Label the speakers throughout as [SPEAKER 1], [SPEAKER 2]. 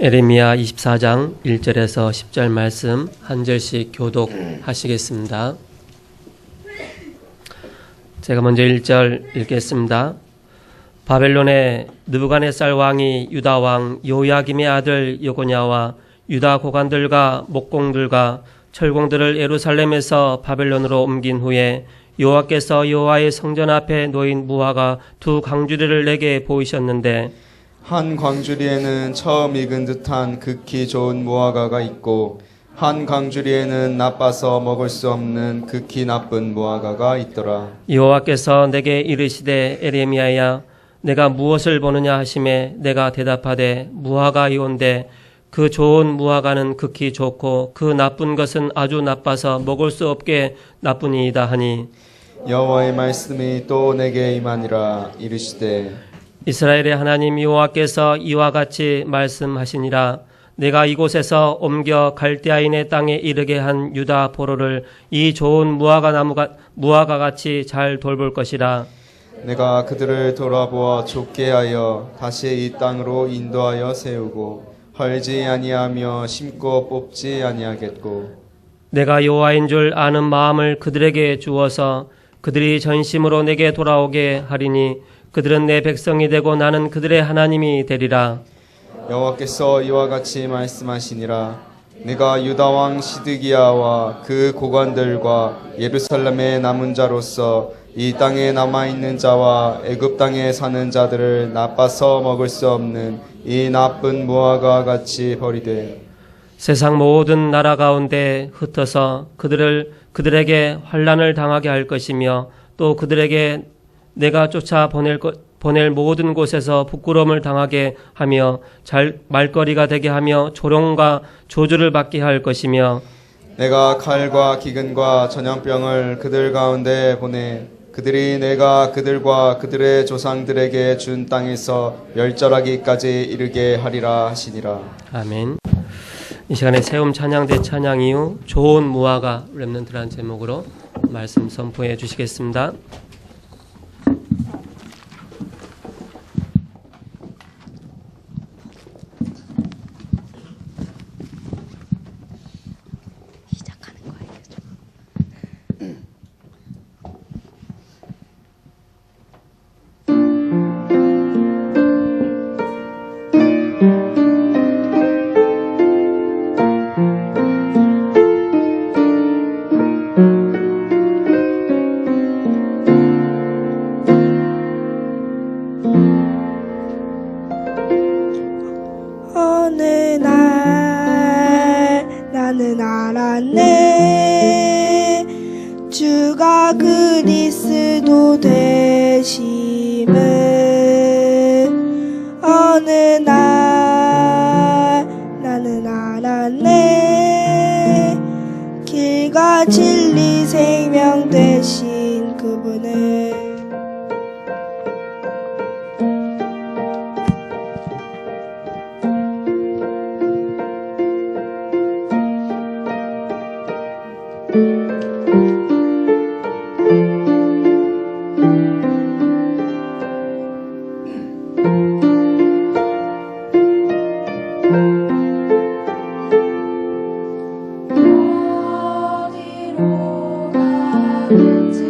[SPEAKER 1] 에레미야 24장 1절에서 10절 말씀 한 절씩 교독하시겠습니다. 제가 먼저 1절 읽겠습니다. 바벨론의 느부갓네살 왕이 유다 왕 요야김의 아들 여고냐와 유다 고관들과 목공들과 철공들을 예루살렘에서 바벨론으로 옮긴 후에 여호와께서 여호와의 성전 앞에 놓인 무화과 두 광주리를 내게 보이셨는데
[SPEAKER 2] 한 광주리에는 처음 익은 듯한 극히 좋은 무화과가 있고 한 광주리에는 나빠서 먹을 수 없는 극히 나쁜 무화과가 있더라.
[SPEAKER 1] 여호와께서 내게 이르시되 에레미야야 내가 무엇을 보느냐 하시매 내가 대답하되 무화과이온데 그 좋은 무화과는 극히 좋고 그 나쁜 것은 아주 나빠서 먹을 수 없게 나쁘니이다 하니
[SPEAKER 2] 여호와의 말씀이 또 내게 임하니라. 이르시되
[SPEAKER 1] 이스라엘의 하나님 여호와께서 이와 같이 말씀하시니라. 내가 이곳에서 옮겨 갈대아인의 땅에 이르게 한 유다 보로를 이 좋은 무화과 같이 잘 돌볼 것이라.
[SPEAKER 2] 내가 그들을 돌아보아 좁게 하여 다시 이 땅으로 인도하여 세우고 헐지 아니하며 심고 뽑지 아니하겠고
[SPEAKER 1] 내가 여호와인 줄 아는 마음을 그들에게 주어서 그들이 전심으로 내게 돌아오게 하리니 그들은 내 백성이 되고 나는 그들의 하나님이 되리라.
[SPEAKER 2] 여호와께서 이와 같이 말씀하시니라. 내가 유다 왕 시드기야와 그 고관들과 예루살렘의 남은 자로서 이 땅에 남아있는 자와 애굽 땅에 사는 자들을 나빠서 먹을 수 없는 이 나쁜 무화과 같이 버리되
[SPEAKER 1] 세상 모든 나라 가운데 흩어서 그들에게 환난을 당하게 할 것이며 또 그들에게 내가 쫓아 보낼 모든 곳에서 부끄러움을 당하게 하며 말거리가 되게 하며 조롱과 조주를 받게 할 것이며
[SPEAKER 2] 내가 칼과 기근과 전염병을 그들 가운데 보내 그들이 내가 그들과 그들의 조상들에게 준 땅에서 멸절하기까지 이르게 하리라 하시니라.
[SPEAKER 1] 아멘. 이 시간에 세움 찬양대 찬양 이후 좋은 무화과 렘넌트라는 제목으로 말씀 선포해 주시겠습니다.
[SPEAKER 3] 나는 알았네 주가 그리스도 되심을 어느 날 나는 알았네 길과 진리 생명 되신 그분을 어디로 가는지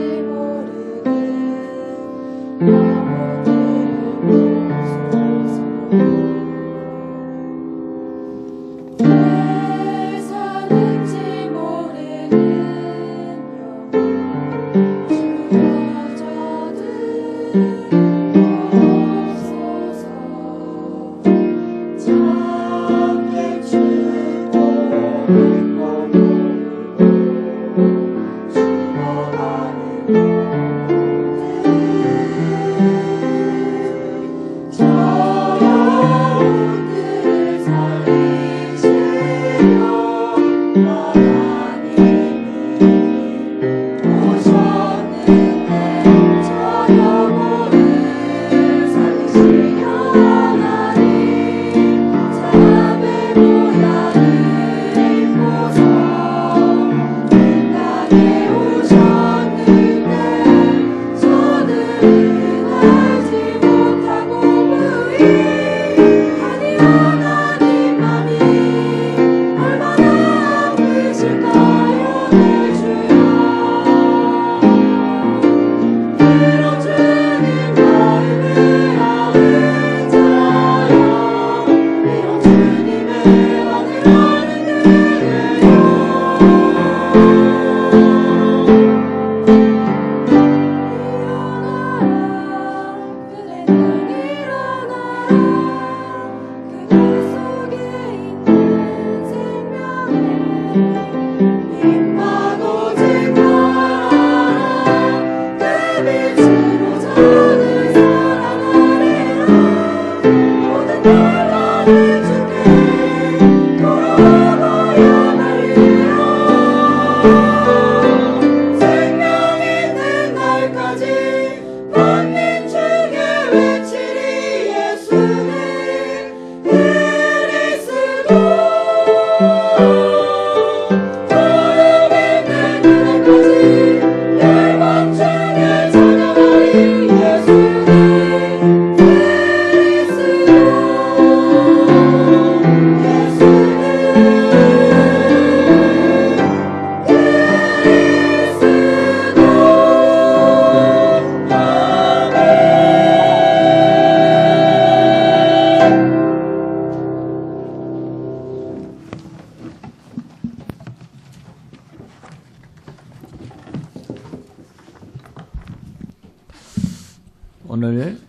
[SPEAKER 4] 오늘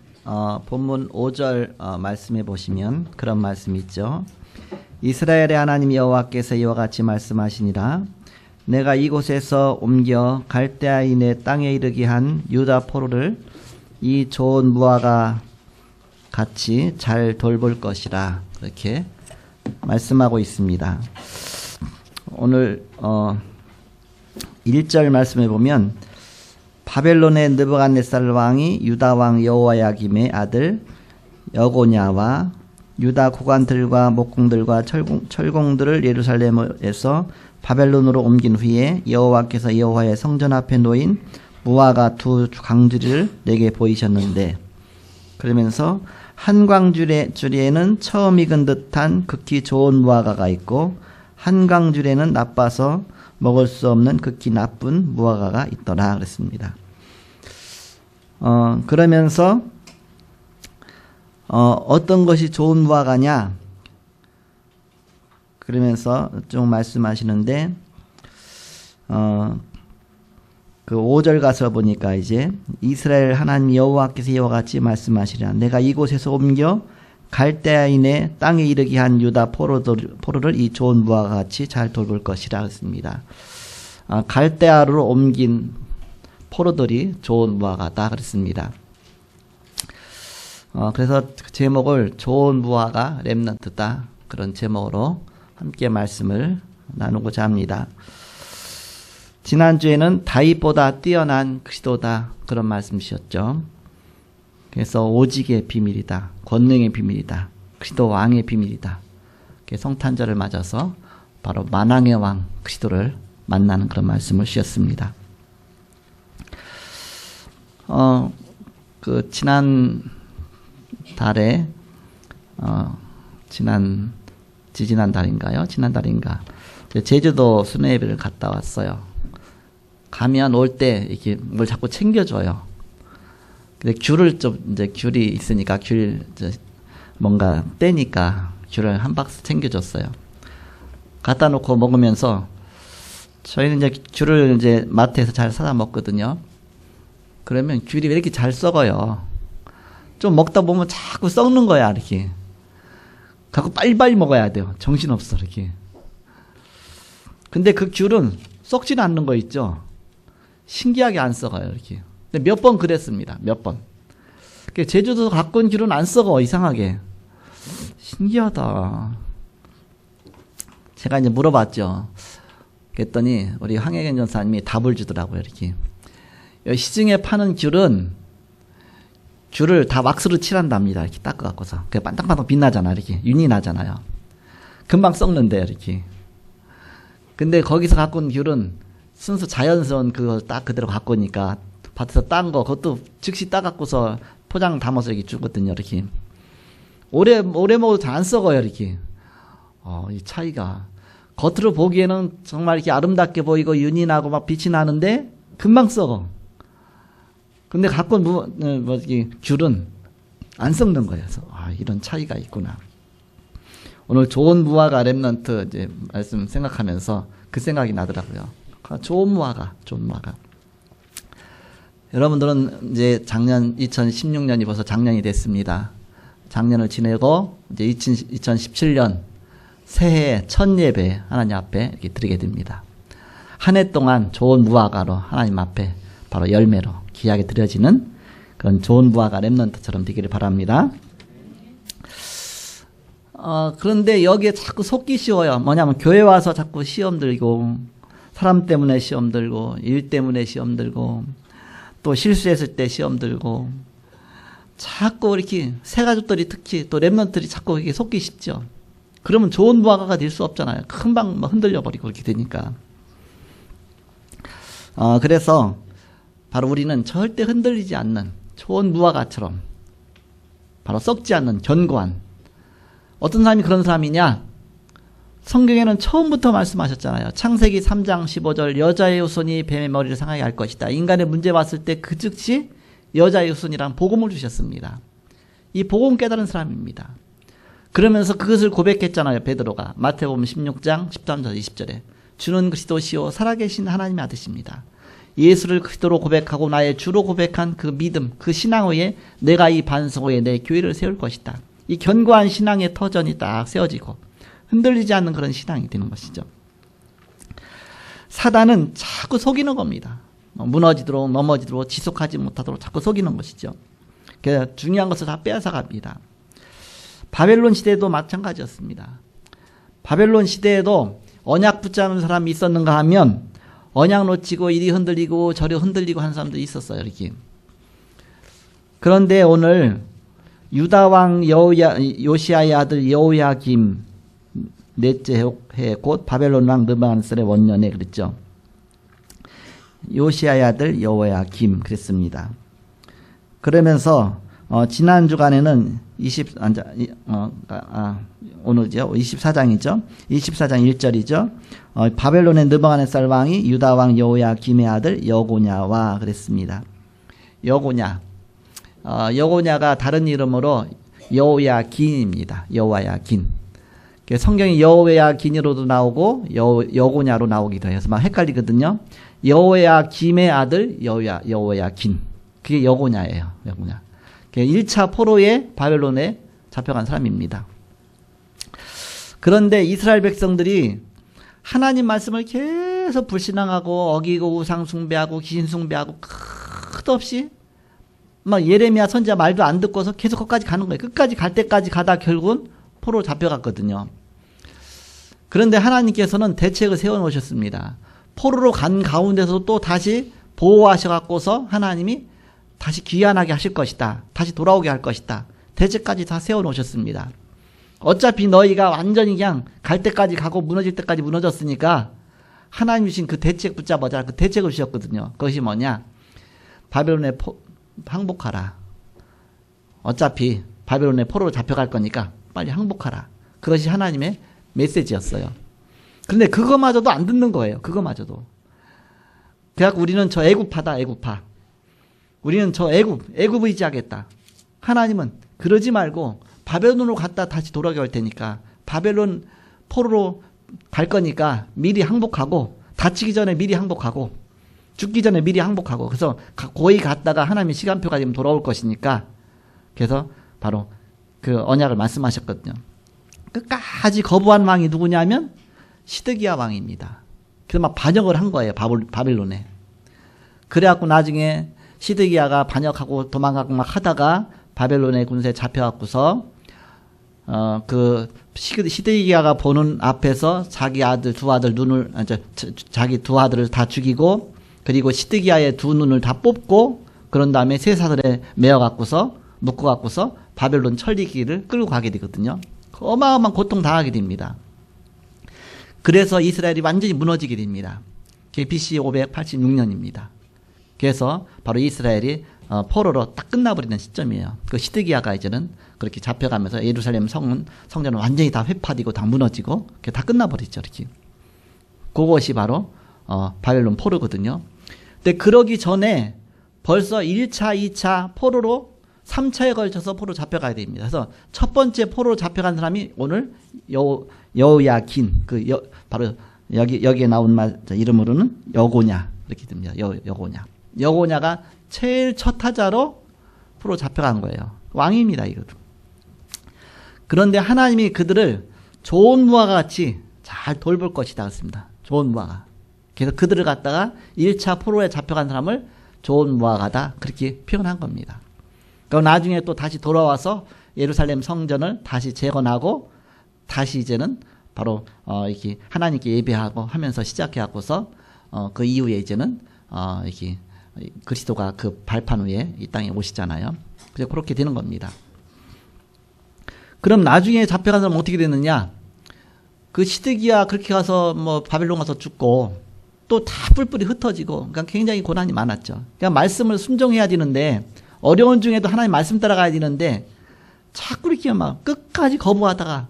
[SPEAKER 4] 본문 5절 말씀해 보시면 그런 말씀이 있죠. 이스라엘의 하나님 여호와께서 이와 같이 말씀하시니라. 내가 이곳에서 옮겨 갈대아인의 땅에 이르게 한 유다 포로를 이 좋은 무화과 같이 잘 돌볼 것이라. 이렇게 말씀하고 있습니다. 오늘 1절 말씀해 보면 바벨론의 느부갓네살 왕이 유다 왕 여호야김의 아들 여고냐와 유다 고관들과 목공들과 철공들을 예루살렘에서 바벨론으로 옮긴 후에 여호와께서 여호와의 성전 앞에 놓인 무화과 두 광주리를 내게 보이셨는데, 그러면서 한 광주리에는 처음 익은 듯한 극히 좋은 무화과가 있고 한 광주리에는 나빠서 먹을 수 없는 극히 나쁜 무화과가 있더라 그랬습니다. 그러면서 어떤 것이 좋은 무화과냐 그러면서 좀 말씀하시는데, 그 5절 가서 보니까 이제 이스라엘 하나님 여호와께서 이와 같이 말씀하시리라. 내가 이곳에서 옮겨 갈대아인의 땅에 이르게 한 유다 포로를 이 좋은 무화과 같이 잘 돌볼 것이라 했습니다. 갈대아로 옮긴 포로들이 좋은 무화과다 그랬습니다. 그래서 그 제목을 좋은 무화과 렘넌트다 그런 제목으로 함께 말씀을 나누고자 합니다. 지난주에는 다윗보다 뛰어난 그리스도다 그런 말씀이셨죠. 그래서 오직의 비밀이다, 권능의 비밀이다, 그리스도 왕의 비밀이다. 성탄절을 맞아서 바로 만왕의 왕 그리스도를 만나는 그런 말씀을 주셨습니다. 그 지난 달에 지난 달인가 제주도 수녀예배를 갔다 왔어요. 가면 올 때 이렇게 뭘 자꾸 챙겨줘요. 근데 귤이 있으니까 뭔가 떼니까 귤을 한 박스 챙겨줬어요. 갖다 놓고 먹으면서 저희는 이제 귤을 이제 마트에서 잘 사다 먹거든요. 그러면 귤이 왜 이렇게 잘 썩어요? 좀 먹다 보면 자꾸 썩는 거야, 이렇게. 갖고 빨리빨리 먹어야 돼요. 정신없어, 이렇게. 근데 그 귤은 썩지는 않는 거 있죠? 신기하게 안 썩어요, 이렇게. 근데 몇 번 그랬습니다, 몇 번. 제주도 갖고 온 귤은 안 썩어, 이상하게. 신기하다. 제가 이제 물어봤죠. 그랬더니 우리 황혜경 전사님이 답을 주더라고요, 이렇게. 시중에 파는 귤을 다 왁스로 칠한답니다. 이렇게 닦아갖고서. 그게 반딱반딱 빛나잖아. 이렇게. 윤이 나잖아요. 금방 썩는데, 이렇게. 근데 거기서 갖고 온 귤은 순수 자연스러운 그거 딱 그대로 갖고 오니까 밭에서 딴 거, 그것도 즉시 따갖고서 포장 담아서 이렇게 주거든요. 이렇게. 오래 먹어도 잘 안 썩어요. 이렇게. 이 차이가. 겉으로 보기에는 정말 이렇게 아름답게 보이고 윤이 나고 막 빛이 나는데 금방 썩어. 근데 갖고 온 귤은 안 썩는 거예요. 그래서 이런 차이가 있구나. 오늘 좋은 무화과 렘넌트 이제 말씀 생각하면서 그 생각이 나더라고요. 좋은 무화과. 여러분들은 이제 작년 2016년이 벌써 작년이 됐습니다. 작년을 지내고 이제 2017년 새해 첫 예배 하나님 앞에 이렇게 드리게 됩니다. 한 해 동안 좋은 무화과로 하나님 앞에 바로 열매로 귀하게 드려지는 그런 좋은 무화과 렘넌트처럼 되기를 바랍니다. 그런데 여기에 자꾸 속기 쉬워요. 뭐냐면 교회 와서 자꾸 시험 들고, 사람 때문에 시험 들고, 일 때문에 시험 들고, 또 실수했을 때 시험 들고, 자꾸 이렇게 새 가족들이 특히 또 렘넌트들이 자꾸 이렇게 속기 쉽죠. 그러면 좋은 무화과가 될 수 없잖아요. 금방 흔들려 버리고 이렇게 되니까. 그래서 바로 우리는 절대 흔들리지 않는 좋은 무화과처럼 바로 썩지 않는 견고한, 어떤 사람이 그런 사람이냐? 성경에는 처음부터 말씀하셨잖아요. 창세기 3장 15절 여자의 후손이 뱀의 머리를 상하게 할 것이다. 인간의 문제 왔을 때 그 즉시 여자의 후손이란 복음을 주셨습니다. 이 복음 깨달은 사람입니다. 그러면서 그것을 고백했잖아요. 베드로가 마태복음 16장 13절 20절에 주는 그리스도시요 살아계신 하나님의 아들이십니다. 예수를 그리스도로 고백하고 나의 주로 고백한 그 믿음, 그 신앙 위에 내가 이 반석 위에 내 교회를 세울 것이다. 이 견고한 신앙의 터전이 딱 세워지고 흔들리지 않는 그런 신앙이 되는 것이죠. 사단은 자꾸 속이는 겁니다. 무너지도록 넘어지도록 지속하지 못하도록 자꾸 속이는 것이죠. 그래서 중요한 것을 다 빼앗아갑니다. 바벨론 시대도 마찬가지였습니다. 바벨론 시대에도 언약 붙잡는 사람이 있었는가 하면 언약 놓치고 이리 흔들리고 저리 흔들리고 하는 사람들이 있었어요. 이렇게. 그런데 오늘 유다 왕 요시아의 아들 여호야김 넷째 해 곧 바벨론 왕 느부갓네살의 원년에 그랬죠. 요시아의 아들 여호야김 그랬습니다. 그러면서 지난 주간에는 오늘죠. 24장이죠. 24장 1절이죠. 바벨론의 느부갓네살 왕이 유다 왕 여호야김의 아들 여고냐와 그랬습니다. 여고냐. 여고냐가 다른 이름으로 여호야긴입니다. 여호야긴. 성경이 여호야긴으로도 나오고 여고냐로 나오기도 해서 막 헷갈리거든요. 여호야김의 아들 여호야긴. 그게 여고냐예요. 여고냐. 1차 포로에 바벨론에 잡혀간 사람입니다. 그런데 이스라엘 백성들이 하나님 말씀을 계속 불신앙하고 어기고 우상 숭배하고 귀신 숭배하고 끝없이 막 예레미야 선지자 말도 안 듣고서 계속 끝까지 가는 거예요. 끝까지 갈 때까지 가다 결국은 포로 잡혀갔거든요. 그런데 하나님께서는 대책을 세워놓으셨습니다. 포로로 간 가운데서 또 다시 보호하셔갖고서 하나님이 다시 귀환하게 하실 것이다. 다시 돌아오게 할 것이다. 대책까지 다 세워놓으셨습니다. 어차피 너희가 완전히 그냥 갈 때까지 가고 무너질 때까지 무너졌으니까 하나님 주신 그 대책 붙잡아자. 그 대책을 주셨거든요. 그것이 뭐냐? 바벨론에 항복하라. 어차피 바벨론에 포로로 잡혀갈 거니까 빨리 항복하라. 그것이 하나님의 메시지였어요. 그런데 그거마저도 안 듣는 거예요. 그거마저도. 그래갖고 우리는 저 애굽파다. 애굽파. 우리는 저 애굽 의지하겠다. 하나님은 그러지 말고 바벨론으로 갔다 다시 돌아올 테니까 바벨론 포로로 갈 거니까 미리 항복하고 다치기 전에 미리 항복하고 죽기 전에 미리 항복하고 그래서 거기 갔다가 하나님의 시간표가 되면 돌아올 것이니까 그래서 바로 그 언약을 말씀하셨거든요. 끝까지 거부한 왕이 누구냐면 시드기야 왕입니다. 그래서 막 반역을 한 거예요. 바벨론에. 그래갖고 나중에 시드기야가 반역하고 도망가고 막 하다가 바벨론의 군세에 잡혀갖고서 시드기야가 보는 앞에서 자기 두 아들을 다 죽이고 그리고 시드기야의 두 눈을 다 뽑고 그런 다음에 쇠사슬에 매어갖고서 묶어갖고서 바벨론 천리길을 끌고 가게 되거든요. 어마어마한 고통 당하게 됩니다. 그래서 이스라엘이 완전히 무너지게 됩니다. 그게 BC 586년입니다. 그래서 바로 이스라엘이 포로로 딱 끝나버리는 시점이에요. 그 시드기야가 이제는 그렇게 잡혀가면서 예루살렘 성전은 완전히 다 회파되고 다 무너지고 다 끝나버리죠. 이렇게. 그것이 바로 바벨론 포로거든요. 근데 그러기 전에 벌써 1차, 2차 포로로 3차에 걸쳐서 포로 잡혀가야 됩니다. 그래서 첫 번째 포로로 잡혀간 사람이 오늘 여호야긴 바로 여기에 나온 말 이름으로는 여고냐 이렇게 됩니다. 여고냐. 여고냐가 제일 첫 타자로 포로 잡혀간 거예요. 왕입니다, 이것도. 그런데 하나님이 그들을 좋은 무화과 같이 잘 돌볼 것이다 했습니다. 좋은 무화과. 그래서 그들을 갖다가 1차 포로에 잡혀간 사람을 좋은 무화과다 그렇게 표현한 겁니다. 그럼 나중에 또 다시 돌아와서 예루살렘 성전을 다시 재건하고 다시 이제는 바로 이렇게 하나님께 예배하고 하면서 시작해갖고서 그 이후에 이제는 이렇게 그리스도가 그 발판 위에 이 땅에 오시잖아요. 그래서 그렇게 되는 겁니다. 그럼 나중에 잡혀간 사람은 어떻게 되느냐? 그 시드기야 그렇게 가서 뭐 바벨론 가서 죽고 또 다 뿔뿔이 흩어지고 그러니까 굉장히 고난이 많았죠. 그러니까 말씀을 순종해야 되는데 어려운 중에도 하나님 말씀 따라가야 되는데 자꾸 이렇게 막 끝까지 거부하다가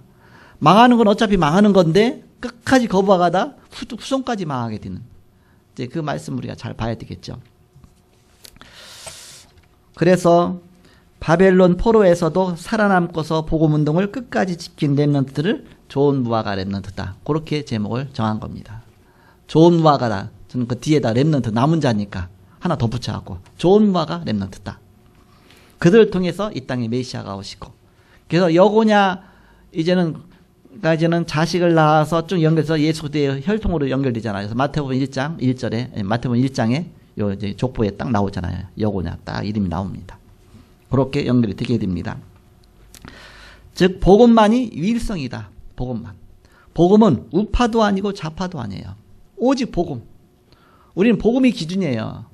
[SPEAKER 4] 망하는 건 어차피 망하는 건데 끝까지 거부하다가 후손까지 망하게 되는 이제 그 말씀 우리가 잘 봐야 되겠죠. 그래서 바벨론 포로에서도 살아남고서 복음운동을 끝까지 지킨 렘넌트들을 좋은 무화과 렘넌트다. 그렇게 제목을 정한 겁니다. 좋은 무화과다. 저는 그 뒤에다 렘넌트 남은 자니까 하나 더 붙여갖고 좋은 마가 렘넌트다. 그들을 통해서 이 땅에 메시아가 오시고 그래서 여고냐 이제는 자식을 낳아서 쭉 연결해서 예수 그리스도의 혈통으로 연결되잖아요. 그래서 마태복음 1장 1절에 마태복음 1장에 요 이제 족보에 딱 나오잖아요. 여고냐 딱 이름이 나옵니다. 그렇게 연결이 되게 됩니다. 즉 복음만이 유일성이다. 복음만. 복음은 우파도 아니고 좌파도 아니에요. 오직 복음. 우리는 복음이 기준이에요.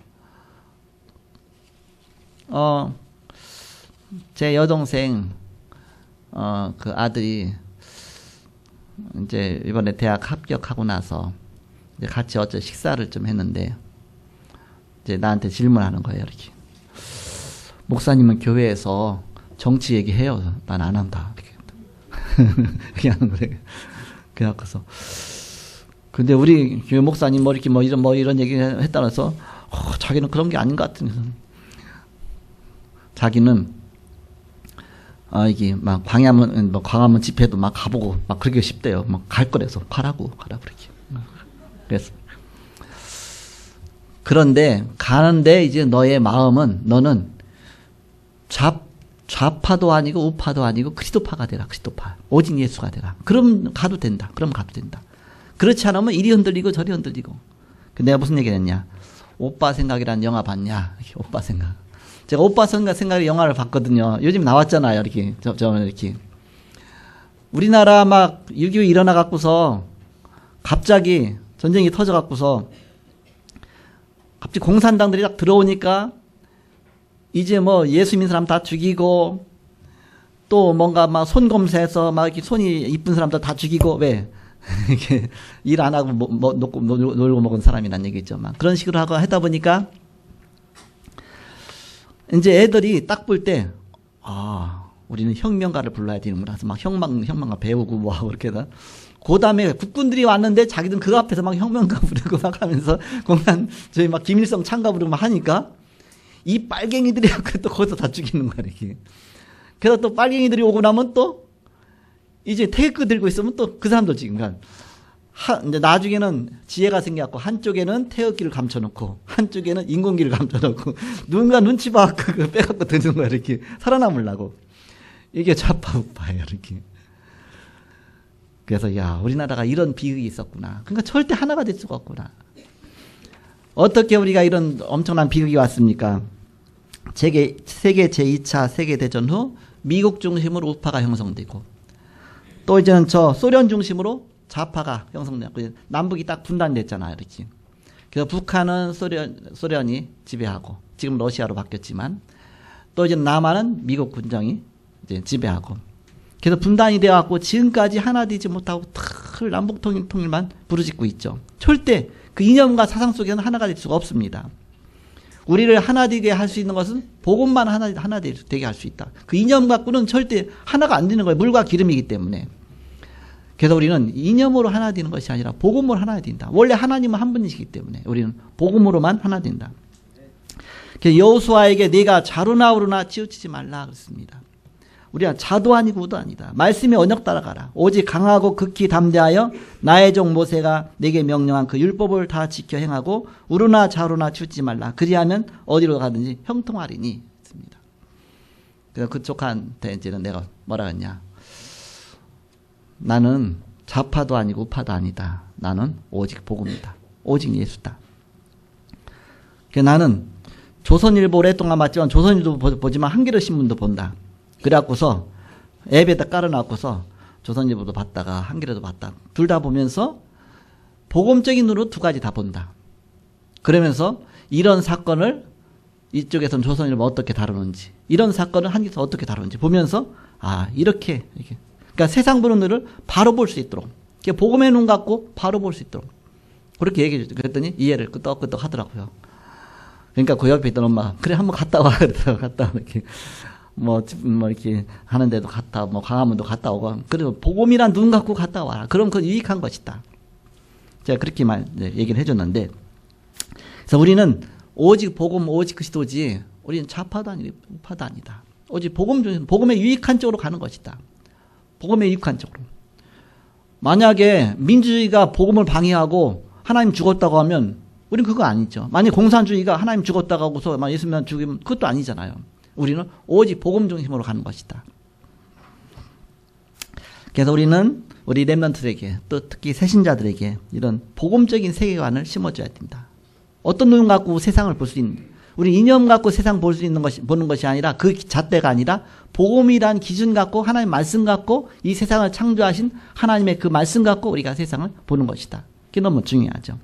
[SPEAKER 4] 제 여동생 그 아들이 이제 이번에 대학 합격하고 나서 이제 같이 어째 식사를 좀 했는데 이제 나한테 질문하는 거예요. 이렇게 목사님은 교회에서 정치 얘기해요. 난 안 한다. 이렇게 그냥 그래. 그래서 근데 우리 교회 목사님 뭐 이렇게 뭐 이런 얘기 했다고 해서 자기는 그런 게 아닌 것 같은. 자기는 이게 막 광화문 집회도 막 가보고 막 그러기 쉽대요. 막 갈 거래서 가라고 그렇게. 그래서 그런데 가는데 이제 너의 마음은 너는 좌파도 아니고 우파도 아니고 그리스도파가 되라. 그리스도파. 오직 예수가 되라. 그럼 가도 된다. 그렇지 않으면 이리 흔들리고 저리 흔들리고. 내가 무슨 얘기를 했냐. 오빠 생각이라는 영화 봤냐. 이렇게 오빠 생각. 제가 오빠 생각의 영화를 봤거든요. 요즘 나왔잖아요. 이렇게. 이렇게. 우리나라 막 6.25 일어나갖고서 갑자기 전쟁이 터져갖고서 갑자기 공산당들이 딱 들어오니까 이제 뭐 예수 믿는 사람 다 죽이고 또 뭔가 막 손 검사해서 막 이렇게 손이 이쁜 사람들 다 죽이고 왜 이렇게 일 안 하고 놀고 먹은 사람이란 얘기죠. 막 그런 식으로 하고 하다 보니까 이제 애들이 딱 볼 때 우리는 혁명가를 불러야 되는구나. 그래서 막 혁명가 배우고 뭐 하고 이렇게 해서 그 다음에 국군들이 왔는데 자기들은 그 앞에서 막 혁명가 부르고 막 하면서 저희 막 김일성 창가 부르고 막 하니까 이 빨갱이들이 또 거기서 다 죽이는 거야, 이렇게. 그래서 또 빨갱이들이 오고 나면 또 이제 태극기 들고 있으면 또 그 사람도 지금 이제 나중에는 지혜가 생겨갖고 한쪽에는 태극기를 감춰놓고 한쪽에는 인공기를 감춰놓고 누군가 눈치 봐갖고 빼갖고 드는 거야, 이렇게. 살아남으려고. 이게 좌파 우파예요, 이렇게. 그래서 우리나라가 이런 비극이 있었구나. 그러니까 절대 하나가 될 수가 없구나. 어떻게 우리가 이런 엄청난 비극이 왔습니까? 세계 제2차 세계대전 후 미국 중심으로 우파가 형성되고 또 이제는 소련 중심으로 좌파가 형성되고 남북이 딱 분단됐잖아요. 이렇게. 그래서 북한은 소련이 지배하고 지금 러시아로 바뀌었지만 또 이제 남한은 미국 군정이 이제 지배하고 그래서 분단이 되어갖고 지금까지 하나 되지 못하고 남북 통일만 부르짖고 있죠. 절대 그 이념과 사상 속에는 하나가 될 수가 없습니다. 우리를 하나 되게 할 수 있는 것은 복음만 하나 되게 할 수 있다. 그 이념 갖고는 절대 하나가 안 되는 거예요. 물과 기름이기 때문에. 그래서 우리는 이념으로 하나 되는 것이 아니라 복음으로 하나 된다. 원래 하나님은 한 분이시기 때문에 우리는 복음으로만 하나 된다. 그래서 여호수아에게 네가 좌로나 우로나 치우치지 말라 그랬습니다. 우리가 자도 아니고 우도 아니다. 말씀의 언약 따라가라. 오직 강하고 극히 담대하여 나의 종 모세가 내게 명령한 그 율법을 다 지켜 행하고 우로나 좌로나 치우치지 말라. 그리하면 어디로 가든지 형통하리니. 했습니다. 그래서 그쪽한테 이제는 내가 뭐라 했냐. 나는 좌파도 아니고 우파도 아니다. 나는 오직 복음이다. 오직 예수다. 그래서 나는 조선일보 오랫동안 봤지만 조선일보 보지만 한겨레 신문도 본다. 그래갖고서 앱에다 깔아놨고서 조선일보도 봤다가 한겨레도 봤다. 둘 다 보면서 복음적인 눈으로 두 가지 다 본다. 그러면서 이런 사건을 이쪽에서는 조선일보 어떻게 다루는지 이런 사건을 한겨레에서 어떻게 다루는지 보면서 이렇게 그러니까 세상 보는 눈을 바로 볼 수 있도록 복음의 눈 갖고 바로 볼 수 있도록 그렇게 얘기해 줬죠. 그랬더니 이해를 끄떡끄떡 하더라고요. 그러니까 그 옆에 있던 엄마가 그래 한번 갔다 와 그러더라고. 갔다 와 이렇게 뭐 이렇게 하는데도 갔다 뭐 광화문도 갔다 오고 그리고 복음이란 눈 갖고 갔다 와라. 그럼 그건 유익한 것이다. 제가 그렇게만 얘기를 해줬는데 그래서 우리는 오직 복음 오직 그리스도지 우리는 좌파도 아니고 우파도 아니다. 오직 복음 중에서 복음의 유익한 쪽으로 가는 것이다. 복음의 유익한 쪽으로. 만약에 민주주의가 복음을 방해하고 하나님 죽었다고 하면 우리는 그거 아니죠. 만약 공산주의가 하나님 죽었다고 하고서 막 예수님만 죽이면 그것도 아니잖아요. 우리는 오직 복음 중심으로 가는 것이다. 그래서 우리는 우리 렘넌트들에게 또 특히 새신자들에게 이런 복음적인 세계관을 심어줘야 된다. 어떤 눈 갖고 세상을 볼 수 있는, 우리 이념 갖고 세상 볼 수 있는 것이, 보는 것이 아니라 그 잣대가 아니라 복음이란 기준 갖고 하나님 말씀 갖고 이 세상을 창조하신 하나님의 그 말씀 갖고 우리가 세상을 보는 것이다. 그게 너무 중요하죠.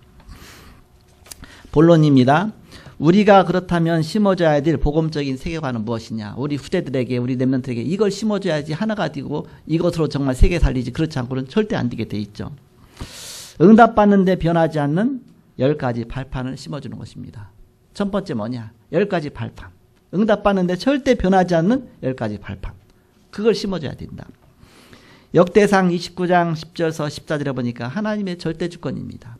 [SPEAKER 4] 본론입니다. 우리가 그렇다면 심어줘야 될 복음적인 세계관은 무엇이냐? 우리 후대들에게, 우리 렘넌트에게 이걸 심어줘야지 하나가 되고 이것으로 정말 세계 살리지, 그렇지 않고는 절대 안 되게 돼 있죠. 응답받는데 변하지 않는 10가지 발판을 심어주는 것입니다. 첫 번째 뭐냐? 10가지 발판. 응답받는데 절대 변하지 않는 10가지 발판. 그걸 심어줘야 된다. 역대상 29장 10절에서 14절에 보니까 하나님의 절대 주권입니다.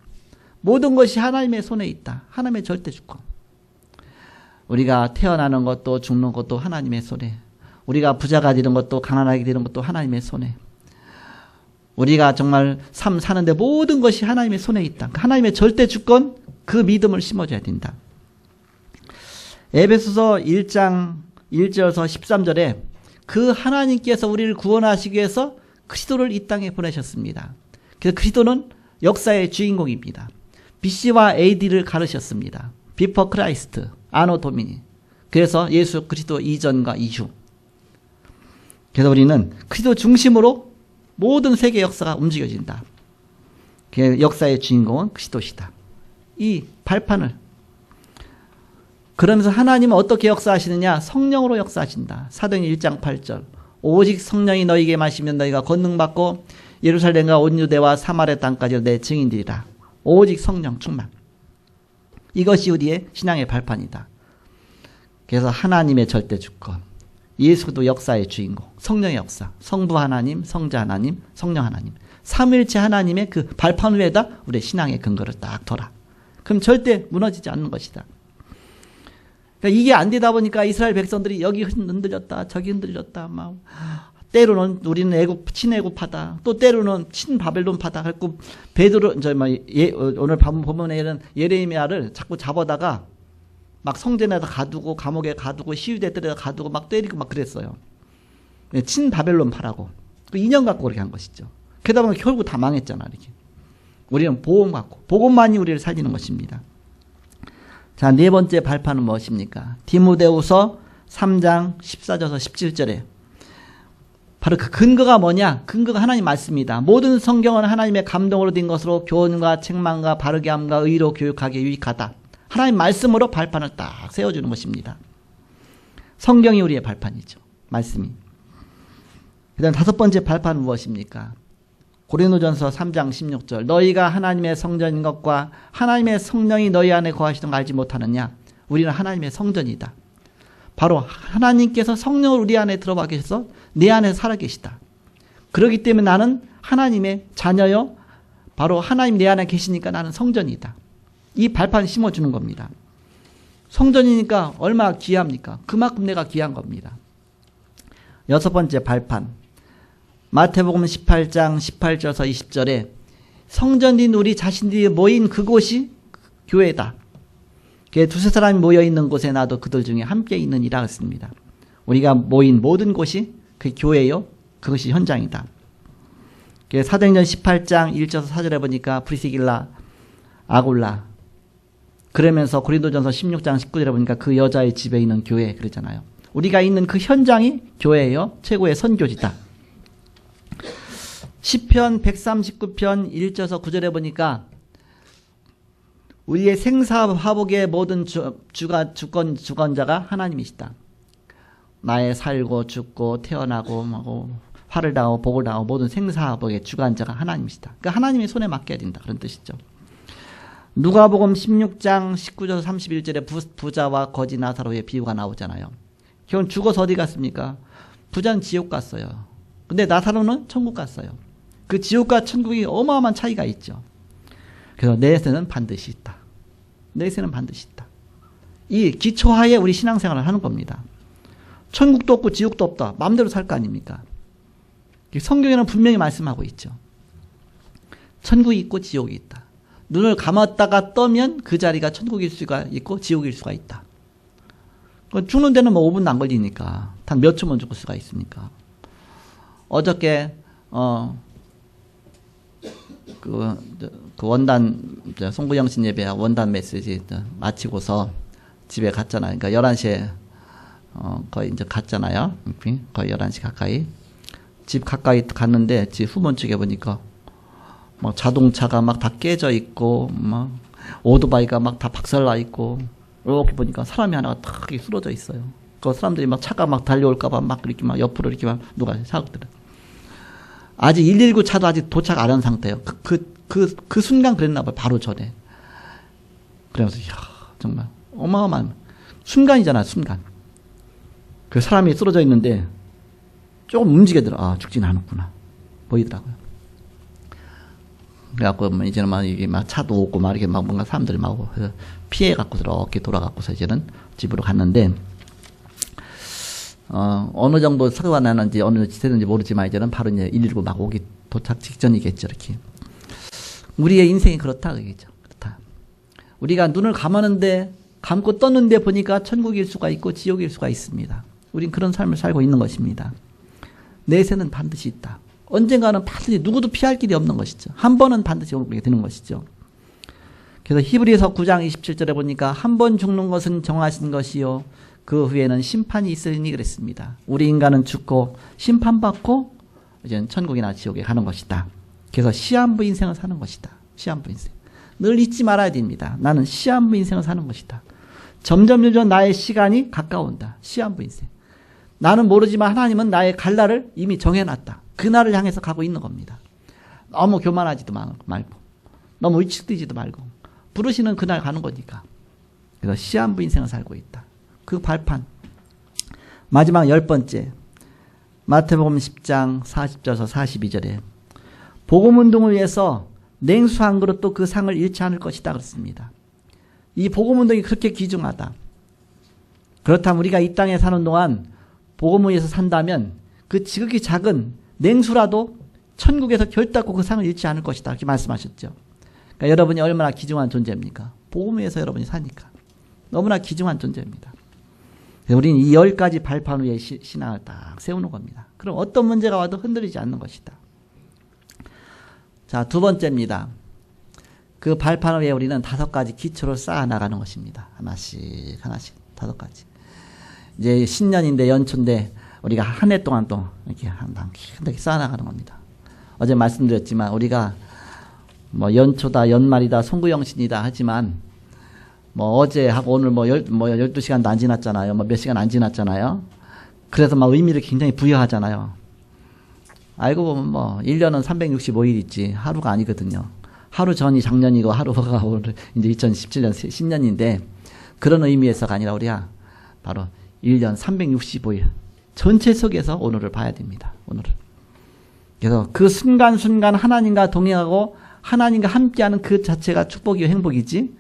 [SPEAKER 4] 모든 것이 하나님의 손에 있다. 하나님의 절대 주권. 우리가 태어나는 것도 죽는 것도 하나님의 손에, 우리가 부자가 되는 것도 가난하게 되는 것도 하나님의 손에, 우리가 정말 삶 사는데 모든 것이 하나님의 손에 있다. 하나님의 절대 주권, 그 믿음을 심어줘야 된다. 에베소서 1장 1절에서 13절에 그 하나님께서 우리를 구원하시기 위해서 그리스도를 이 땅에 보내셨습니다. 그래서 그리스도는 역사의 주인공입니다. BC와 AD를 가르셨습니다. 비퍼 크라이스트, 아노 도미니. 그래서 예수 그리스도 이전과 이후. 그래서 우리는 그리스도 중심으로 모든 세계 역사가 움직여진다. 역사의 주인공은 그리스도시다. 이 발판을. 그러면서 하나님은 어떻게 역사하시느냐? 성령으로 역사하신다. 사도행전 1장 8절. 오직 성령이 너희에게 마시면 너희가 권능받고 예루살렘과 온 유대와 사마리아 땅까지 내 증인들이라. 오직 성령 충만. 이것이 우리의 신앙의 발판이다. 그래서 하나님의 절대 주권, 예수도 역사의 주인공, 성령의 역사, 성부 하나님, 성자 하나님, 성령 하나님, 삼위일체 하나님의 그 발판 위에다 우리의 신앙의 근거를 딱 둬라. 그럼 절대 무너지지 않는 것이다. 그러니까 이게 안 되다 보니까 이스라엘 백성들이 여기 흔들렸다, 저기 흔들렸다, 막 때로는 우리는 친애굽하다, 또 때로는 친바벨론파다. 그래고 베드로 오늘 보면 예레미야를 자꾸 잡아다가 막 성전에다 가두고 감옥에 가두고 시위대들에다 가두고 막 때리고 막 그랬어요. 친바벨론파라고. 그 인연 갖고 그렇게 한 것이죠. 그러다 보면 결국 다 망했잖아. 이렇게. 우리는 복음 갖고, 복음만이 우리를 살리는 것입니다. 자, 네 번째 발판은 무엇입니까? 디모데후서 3장 14절에서 17절에 바로 그 근거가 뭐냐? 근거가 하나님 말씀이다. 모든 성경은 하나님의 감동으로 된 것으로 교훈과 책망과 바르게 함과 의로 교육하기에 유익하다. 하나님 말씀으로 발판을 딱 세워주는 것입니다. 성경이 우리의 발판이죠. 말씀이. 그 다음 다섯 번째 발판은 무엇입니까? 고린도전서 3장 16절. 너희가 하나님의 성전인 것과 하나님의 성령이 너희 안에 거하시던 걸 알지 못하느냐? 우리는 하나님의 성전이다. 바로 하나님께서 성령을 우리 안에 들어와 계셔서 내 안에 살아계시다. 그렇기 때문에 나는 하나님의 자녀요. 바로 하나님 내 안에 계시니까 나는 성전이다. 이 발판 심어주는 겁니다. 성전이니까 얼마나 귀합니까? 그만큼 내가 귀한 겁니다. 여섯 번째 발판. 마태복음 18장 18절에서 20절에 성전인 우리 자신들이 모인 그곳이 교회다. 두세 사람이 모여있는 곳에 나도 그들 중에 함께 있느니라 했습니다. 우리가 모인 모든 곳이 그 교회요. 그것이 현장이다. 사도행전 18장 1절에서 4절에 보니까 프리시길라, 아굴라. 그러면서 고린도전서 16장 19절에 보니까 그 여자의 집에 있는 교회 그러잖아요. 우리가 있는 그 현장이 교회예요. 최고의 선교지다. 시편 139편 1절에서 9절에 보니까 우리의 생사화복의 모든 주권자가 하나님이시다. 나의 살고 죽고 태어나고 화를 당하고 복을 당하고 모든 생사화복의 주관자가 하나님이시다. 그러니까 하나님의 손에 맡겨야 된다. 그런 뜻이죠. 누가복음 16장 19절 31절에 부자와 거지 나사로의 비유가 나오잖아요. 결국 죽어서 어디 갔습니까? 부자는 지옥 갔어요. 근데 나사로는 천국 갔어요. 그 지옥과 천국이 어마어마한 차이가 있죠. 그래서 내세는 반드시 있다. 내세는 반드시 있다. 이 기초하에 우리 신앙생활을 하는 겁니다. 천국도 없고 지옥도 없다. 마음대로 살 거 아닙니까? 성경에는 분명히 말씀하고 있죠. 천국이 있고 지옥이 있다. 눈을 감았다가 떠면 그 자리가 천국일 수가 있고 지옥일 수가 있다. 죽는 데는 뭐 5분도 안 걸리니까. 단 몇 초면 죽을 수가 있으니까. 어저께 그 원단 송구영 씨 예배 원단 메시지 마치고서 집에 갔잖아요. 그러니까 11시에 거의 이제 갔잖아요. 거의 11시 가까이. 집 가까이 갔는데 집 후문 쪽에 보니까 막 자동차가 막 다 깨져 있고 막 오토바이가 막 다 박살나 있고 이렇게 보니까 사람이 하나가 탁 쓰러져 있어요. 그 사람들이 막 차가 막 달려올까봐 막 이렇게 막 옆으로 이렇게 막 누가 사고들은. 아직 119 차도 아직 도착 안 한 상태예요. 그 순간 그랬나 봐요. 바로 전에. 그래서 이야 정말 어마어마한 순간이잖아 순간. 그 사람이 쓰러져 있는데 조금 움직이더라. 아 죽진 않았구나 보이더라고요. 그래갖고 뭐 이제는 막 이게 막 차도 오고 막 이렇게 막 뭔가 사람들이 막 오고 그래서 피해 갖고 이렇게 돌아갖고서 이제는 집으로 갔는데 어느 정도 사고가 나는지 어느 지대인지 모르지만 이제는 바로 이제 119 막 오기 도착 직전이겠죠 이렇게. 우리의 인생이 그렇다 그겠죠. 그렇다. 우리가 눈을 감았는데 감고 떴는데 보니까 천국일 수가 있고 지옥일 수가 있습니다. 우린 그런 삶을 살고 있는 것입니다. 내세는 반드시 있다. 언젠가는 반드시 누구도 피할 길이 없는 것이죠. 한 번은 반드시 오게 되는 것이죠. 그래서 히브리서 9장 27절에 보니까 한 번 죽는 것은 정하신 것이요 그 후에는 심판이 있으니 그랬습니다. 우리 인간은 죽고 심판받고 이제 천국이나 지옥에 가는 것이다. 그래서 시한부 인생을 사는 것이다. 시한부 인생. 늘 잊지 말아야 됩니다. 나는 시한부 인생을 사는 것이다. 점점 나의 시간이 가까운다. 시한부 인생. 나는 모르지만 하나님은 나의 갈 날을 이미 정해놨다. 그 날을 향해서 가고 있는 겁니다. 너무 교만하지도 말고 너무 위축되지도 말고 부르시는 그날 가는 거니까. 그래서 시한부 인생을 살고 있다. 그 발판. 마지막 10번째 마태복음 10장 40절에서 42절에 복음운동을 위해서 냉수 한 그릇도 그 상을 잃지 않을 것이다 그렇습니다. 이 복음운동이 그렇게 귀중하다. 그렇다면 우리가 이 땅에 사는 동안 복음을 위해서 산다면 그 지극히 작은 냉수라도 천국에서 결단코 그 상을 잃지 않을 것이다 이렇게 말씀하셨죠. 그러니까 여러분이 얼마나 귀중한 존재입니까? 복음을 위해서 여러분이 사니까 너무나 귀중한 존재입니다. 우리는 이 10가지 발판 위에 신앙을 딱 세우는 겁니다. 그럼 어떤 문제가 와도 흔들리지 않는 것이다. 자, 두 번째입니다. 그 발판 위에 우리는 5가지 기초를 쌓아나가는 것입니다. 하나씩 5가지. 이제 신년인데 연초인데 우리가 한 해 동안 또 이렇게 이렇게 쌓아나가는 겁니다. 어제 말씀드렸지만 우리가 뭐 연초다 연말이다 송구영신이다 하지만 뭐 어제 하고 오늘 뭐 12시간도 안 지났잖아요. 뭐 몇 시간 안 지났잖아요. 그래서 막 의미를 굉장히 부여하잖아요. 알고 보면 뭐 1년은 365일 있지 하루가 아니거든요. 하루 전이 작년이고 하루가 오늘 이제 2017년 신년인데 그런 의미에서가 아니라 우리가 바로 1년 365일 전체 속에서 오늘을 봐야 됩니다. 오늘을. 그래서 그 순간순간 하나님과 동행하고 하나님과 함께하는 그 자체가 축복이고 행복이지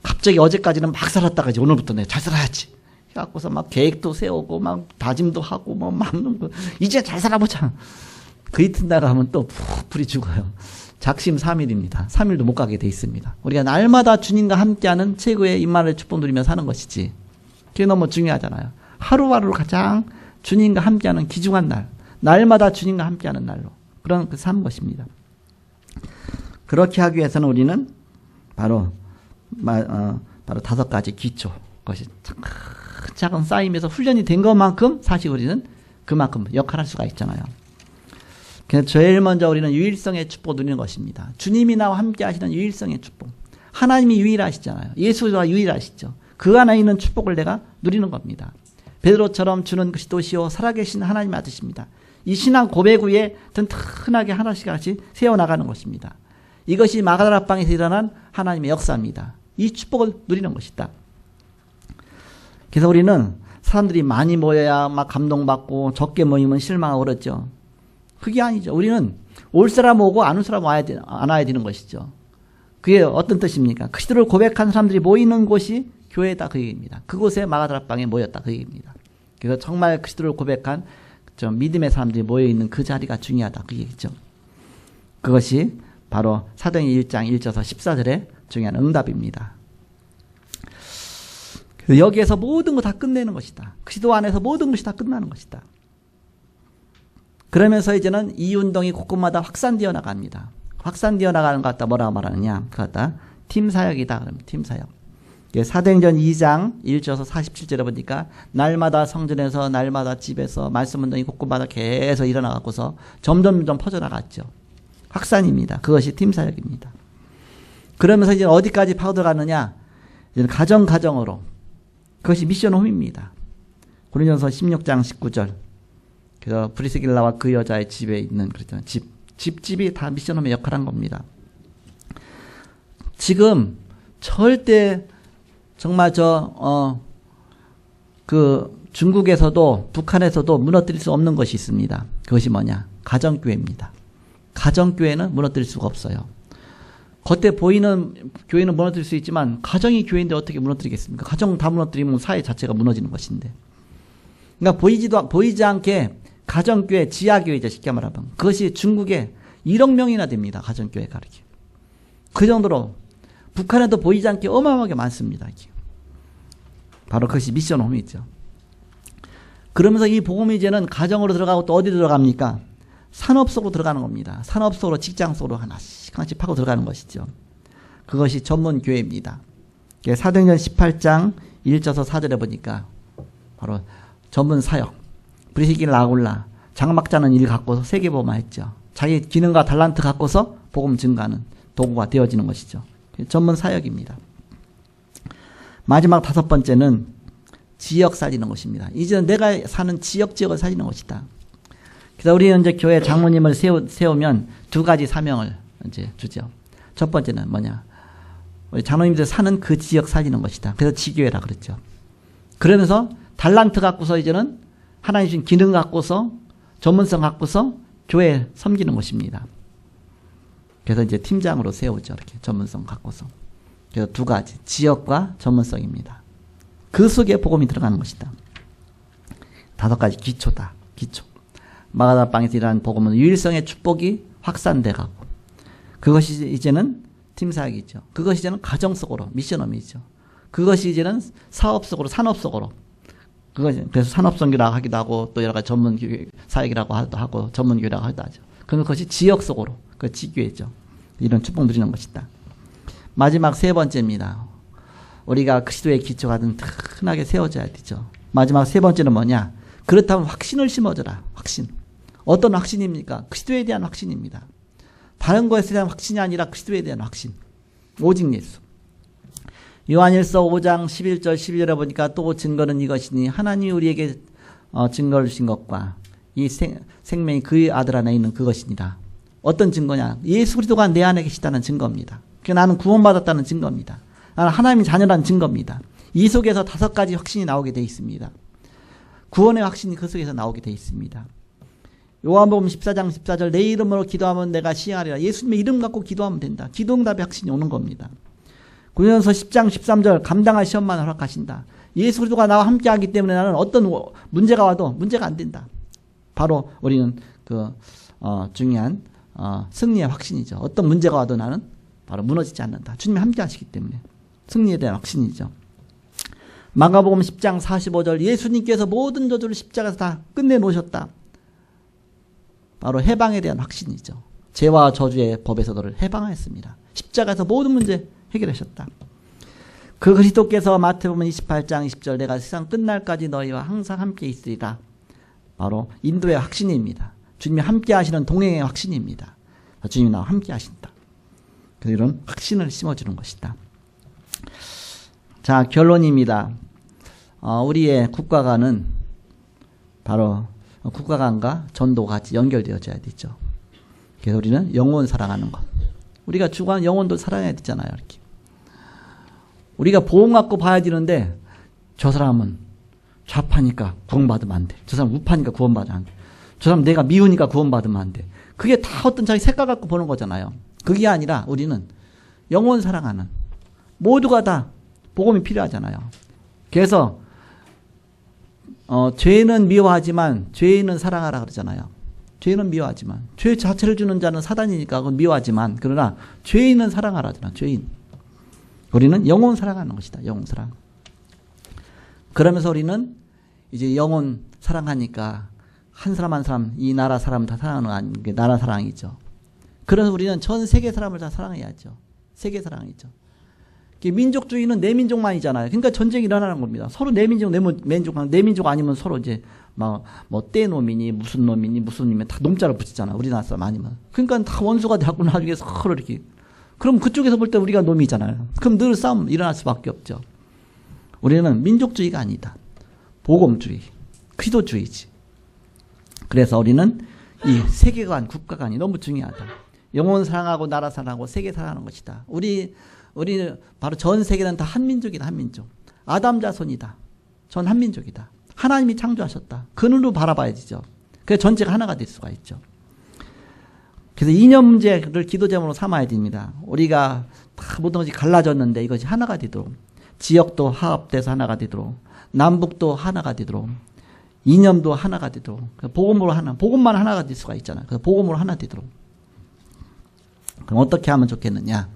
[SPEAKER 4] 갑자기 어제까지는 막 살았다가 이제 오늘부터 내가 잘 살아야지 해갖고서 막 계획도 세우고 막 다짐도 하고 뭐 막 이제 잘 살아보자. 그 이튿날 하면 또 불이 죽어요. 작심 3일입니다. 3일도 못 가게 돼 있습니다. 우리가 날마다 주님과 함께하는 최고의 임마누엘 축복 누리며 사는 것이지. 그게 너무 중요하잖아요. 하루하루 가장 주님과 함께하는 귀중한 날. 날마다 주님과 함께하는 날로. 그런 그 삶 것입니다. 그렇게 하기 위해서는 우리는 바로 5가지 기초. 그것이 차근 쌓이면서 훈련이 된 것만큼 사실 우리는 그만큼 역할할 수가 있잖아요. 그래서 제일 먼저 우리는 유일성의 축복을 누리는 것입니다. 주님이 나와 함께 하시는 유일성의 축복. 하나님이 유일하시잖아요. 예수가 유일하시죠. 그 안에 있는 축복을 내가 누리는 겁니다. 베드로처럼 주는 그리스도시요 살아계신 하나님 아드십니다. 이 신앙 고백 위에 튼튼하게 하나씩 세워나가는 것입니다. 이것이 마가다락방에서 일어난 하나님의 역사입니다. 이 축복을 누리는 것이다. 그래서 우리는 사람들이 많이 모여야 막 감동받고 적게 모이면 실망하고 그렇죠. 그게 아니죠. 우리는 올 사람 오고 안 올 사람 안 와야 되는 것이죠. 그게 어떤 뜻입니까? 그리스도를 고백한 사람들이 모이는 곳이 교회다 그 얘기입니다. 그곳에 마가다락방에 모였다 그 얘기입니다. 그래서 정말 그리스도를 고백한 믿음의 사람들이 모여있는 그 자리가 중요하다 그 얘기죠. 그것이 바로 사도행전 1장 1절에서 14절의 중요한 응답입니다. 여기에서 모든 거 다 끝내는 것이다. 그리스도 안에서 모든 것이 다 끝나는 것이다. 그러면서 이제는 이 운동이 곳곳마다 확산되어 나갑니다. 확산되어 나가는 것 같다. 뭐라고 말하느냐? 그 같다. 팀사역이다. 그러면 팀사역. 사도행전 2장 1절에서 47절에 보니까 날마다 성전에서 날마다 집에서 말씀 운동이 곳곳마다 계속 일어나갖고서 점점 퍼져나갔죠. 확산입니다. 그것이 팀사역입니다. 그러면서 이제 어디까지 파고들어가느냐? 이제 가정으로. 그것이 미션홈입니다. 고린도전서 16장 19절. 그래서 브리스길라와 그 여자의 집에 있는 그랬잖아요. 집이 다 미션홈의 역할을 한 겁니다. 지금 절대 정말 중국에서도 북한에서도 무너뜨릴 수 없는 것이 있습니다. 그것이 뭐냐? 가정교회입니다. 가정교회는 무너뜨릴 수가 없어요. 겉에 보이는 교회는 무너뜨릴 수 있지만 가정이 교회인데 어떻게 무너뜨리겠습니까? 가정 다 무너뜨리면 사회 자체가 무너지는 것인데. 그러니까 보이지 않게 가정교회, 지하교회죠. 쉽게 말하면. 그것이 중국에 1억 명이나 됩니다. 가정교회가 이렇게. 그 정도로 북한에도 보이지 않게 어마어마하게 많습니다. 바로 그것이 미션홈이죠. 그러면서 이 복음이 이제는 가정으로 들어가고 또 어디 들어갑니까? 산업 속으로 들어가는 겁니다. 산업 속으로 직장 속으로 하나씩 파고 들어가는 것이죠. 그것이 전문 교회입니다. 사도행전 18장 1절에서 4절에 보니까 바로 전문 사역. 브리스길라 아굴라 장막자는 일 갖고서 세계보험을 했죠. 자기 기능과 달란트 갖고서 복음 증가하는 도구가 되어지는 것이죠. 전문 사역입니다. 마지막 5번째는 지역 살리는 것입니다. 이제는 내가 사는 지역을 살리는 것이다. 그래서 우리는 이제 교회 장로님을 세우면 2가지 사명을 이제 주죠. 첫 번째는 뭐냐? 우리 장로님들 사는 그 지역 살리는 것이다. 그래서 지교회라 그랬죠. 그러면서 달란트 갖고서 이제는 하나님 주신 기능 갖고서 전문성 갖고서 교회 섬기는 것입니다. 그래서 이제 팀장으로 세우죠. 이렇게 전문성 갖고서. 그래서 2가지 지역과 전문성입니다. 그 속에 복음이 들어가는 것이다. 5가지 기초다. 기초. 마가다방에서 일하는 복음은 유일성의 축복이 확산돼가고 그것이 이제는 팀사역이죠. 그것이 이제는 가정 속으로 미션홈이죠. 그것이 이제는 사업 속으로 산업 속으로 그래서 산업선교라고 하기도 하고 또 여러 가지 전문 사역이라고 하고 전문 교회라고 하기도 하죠. 그것이 지역 속으로 그 지교회죠. 이런 축복 누리는 것이다. 마지막 3번째입니다. 우리가 그리스도의 기초가 튼튼하게 세워져야 되죠. 마지막 3번째는 뭐냐? 그렇다면 확신을 심어줘라. 확신. 어떤 확신입니까? 그리스도에 대한 확신입니다. 다른 것에 대한 확신이 아니라 그리스도에 대한 확신. 오직 예수. 요한일서 5장 11절 12절에 보니까 또 증거는 이것이니 하나님이 우리에게 증거를 주신 것과 이 생명이 그의 아들 안에 있는 그것이니라. 어떤 증거냐? 예수 그리스도가 내 안에 계시다는 증거입니다. 나는 구원받았다는 증거입니다. 나는 하나님의 자녀라는 증거입니다. 이 속에서 5가지 확신이 나오게 되어 있습니다. 구원의 확신이 그 속에서 나오게 되어 있습니다. 요한복음 14장 14절 내 이름으로 기도하면 내가 시행하리라. 예수님의 이름 갖고 기도하면 된다. 기도응답의 확신이 오는 겁니다. 고린도전서 10장 13절 감당할 시험만 허락하신다. 예수 그리스도가 나와 함께하기 때문에 나는 어떤 문제가 와도 문제가 안 된다. 바로 우리는 중요한 승리의 확신이죠. 어떤 문제가 와도 나는 바로 무너지지 않는다. 주님이 함께하시기 때문에 승리에 대한 확신이죠. 마가복음 10장 45절 예수님께서 모든 저주를 십자가에서 다 끝내놓으셨다. 바로 해방에 대한 확신이죠. 죄와 저주의 법에서 너를 해방하였습니다. 십자가에서 모든 문제 해결하셨다. 그 그리스도께서 마태복음 28장 20절 내가 세상 끝날까지 너희와 항상 함께 있으리라. 바로 인도의 확신입니다. 주님이 함께 하시는 동행의 확신입니다. 주님이 나와 함께 하신다. 그래서 이런 확신을 심어주는 것이다. 자, 결론입니다. 우리의 국가관은 바로 국가관과 전도가 같이 연결되어져야 되죠. 그래서 우리는 영혼 사랑하는 것. 우리가 주관 영혼도 사랑해야 되잖아요. 이렇게. 우리가 보험 갖고 봐야 되는데 저 사람은 좌파니까 구원받으면 안 돼. 저 사람 우파니까 구원받으면 안 돼. 저 사람 내가 미우니까 구원받으면 안 돼. 그게 다 어떤 자기 색깔 갖고 보는 거잖아요. 그게 아니라 우리는 영혼 사랑하는 모두가 다 복음이 필요하잖아요. 그래서 죄는 미워하지만 죄인은 사랑하라 그러잖아요. 죄인은 미워하지만 죄 자체를 주는 자는 사단이니까 그건 미워하지만 그러나 죄인은 사랑하라잖아. 죄인. 우리는 영혼 사랑하는 것이다. 영혼 사랑. 그러면서 우리는 이제 영혼 사랑하니까 한 사람 한 사람 이 나라 사람 다 사랑하는 게 나라 사랑이죠. 그래서 우리는 전 세계 사람을 다 사랑해야죠. 세계 사랑이죠. 민족주의는 내 민족만이잖아요. 그러니까 전쟁이 일어나는 겁니다. 서로 내 민족, 내 민족 아니면 서로 이제 뭐 떼놈이니 무슨 놈이면 다 놈자를 붙이잖아. 우리나라 사람 아니면. 그러니까 다 원수가 되고 나중에 서로 이렇게. 그럼 그쪽에서 볼 때 우리가 놈이잖아요. 그럼 늘 싸움 일어날 수밖에 없죠. 우리는 민족주의가 아니다. 복음주의, 그리스도주의지. 그래서 우리는 이 세계관, 국가관이 너무 중요하다. 영혼 사랑하고 나라 사랑하고 세계 사랑하는 것이다. 우리 바로 전 세계는 다 한민족이다. 한민족. 아담 자손이다. 전 한민족이다. 하나님이 창조하셨다. 그 눈으로 바라봐야 되죠. 그래서 전체가 하나가 될 수가 있죠. 그래서 이념 문제를 기도 제목으로 삼아야 됩니다. 우리가 다 모든 것이 갈라졌는데 이것이 하나가 되도록, 지역도 화합돼서 하나가 되도록, 남북도 하나가 되도록, 이념도 하나가 되도록, 복음으로 복음만 하나가 될 수가 있잖아요. 그래서 복음으로 하나 되도록. 그럼 어떻게 하면 좋겠느냐?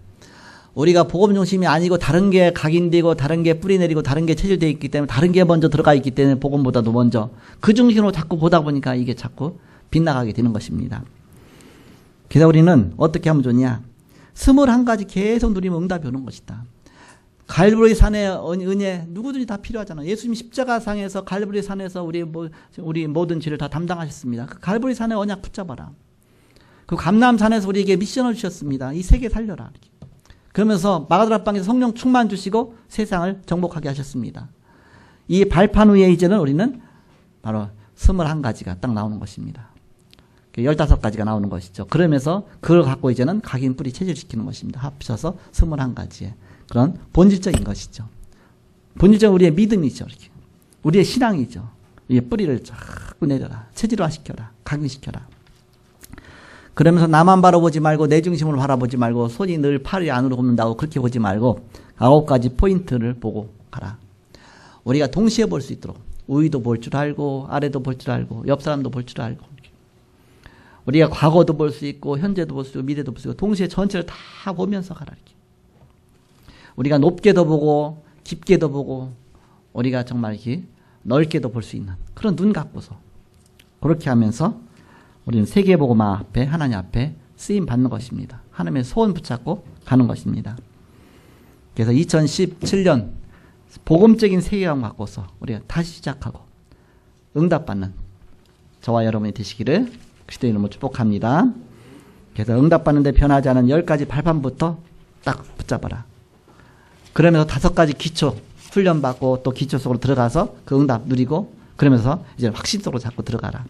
[SPEAKER 4] 우리가 복음 중심이 아니고 다른 게 각인되고 다른 게 뿌리내리고 다른 게 체질되어 있기 때문에 다른 게 먼저 들어가 있기 때문에 복음보다도 먼저 그 중심으로 자꾸 보다 보니까 이게 자꾸 빗나가게 되는 것입니다. 그래서 우리는 어떻게 하면 좋냐? 21가지 계속 누리면 응답이 오는 것이다. 갈보리 산의 은혜 누구든지 다 필요하잖아요. 예수님 십자가상에서 갈보리 산에서 우리 모든 죄를 다 담당하셨습니다. 그 갈보리 산의 언약 붙잡아라. 그 감람산에서 우리에게 미션을 주셨습니다. 이 세계 살려라. 그러면서 마가다라 방에서 성령 충만 주시고 세상을 정복하게 하셨습니다. 이 발판 위에 이제는 우리는 바로 21가지가 딱 나오는 것입니다. 15가지가 나오는 것이죠. 그러면서 그걸 갖고 이제는 각인 뿌리 체질시키는 것입니다. 합쳐서 21가지의 그런 본질적인 것이죠. 본질적인 우리의 믿음이죠. 이렇게. 우리의 신앙이죠. 이 뿌리를 자꾸 내려라. 체질화시켜라. 각인시켜라. 그러면서 나만 바라보지 말고 내 중심으로 바라보지 말고 손이 늘 팔이 안으로 굽는다고 그렇게 보지 말고 9가지 포인트를 보고 가라. 우리가 동시에 볼 수 있도록 위도 볼 줄 알고 아래도 볼 줄 알고 옆 사람도 볼 줄 알고 우리가 과거도 볼 수 있고 현재도 볼 수 있고 미래도 볼 수 있고 동시에 전체를 다 보면서 가라. 이렇게. 우리가 높게도 보고 깊게도 보고 우리가 정말 이렇게 넓게도 볼 수 있는 그런 눈 갖고서 그렇게 하면서 우리는 세계복음화 앞에 하나님 앞에 쓰임 받는 것입니다. 하나님의 소원 붙잡고 가는 것입니다. 그래서 2017년 복음적인 세계관 갖고서 우리가 다시 시작하고 응답받는 저와 여러분이 되시기를 그리스도의 이름으로 축복합니다. 그래서 응답받는데 변하지 않은 10가지 발판부터 딱 붙잡아라. 그러면서 5가지 기초 훈련받고 또 기초 속으로 들어가서 그 응답 누리고 그러면서 이제 확신 속으로 자꾸 들어가라.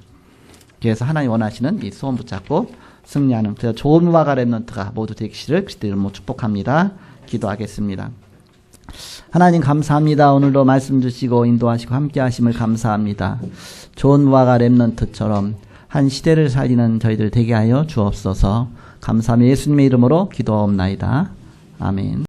[SPEAKER 4] 그래서 하나님 원하시는 이 소원 붙잡고 승리하는 그래서 좋은 음악 랩런트가 모두 되시기를 그리스도의 이름으로 축복합니다. 기도하겠습니다. 하나님 감사합니다. 오늘도 말씀 주시고 인도하시고 함께 하심을 감사합니다. 좋은 음악 랩런트처럼 한 시대를 살리는 저희들 되게 하여 주옵소서. 감사하며 예수님의 이름으로 기도하옵나이다. 아멘.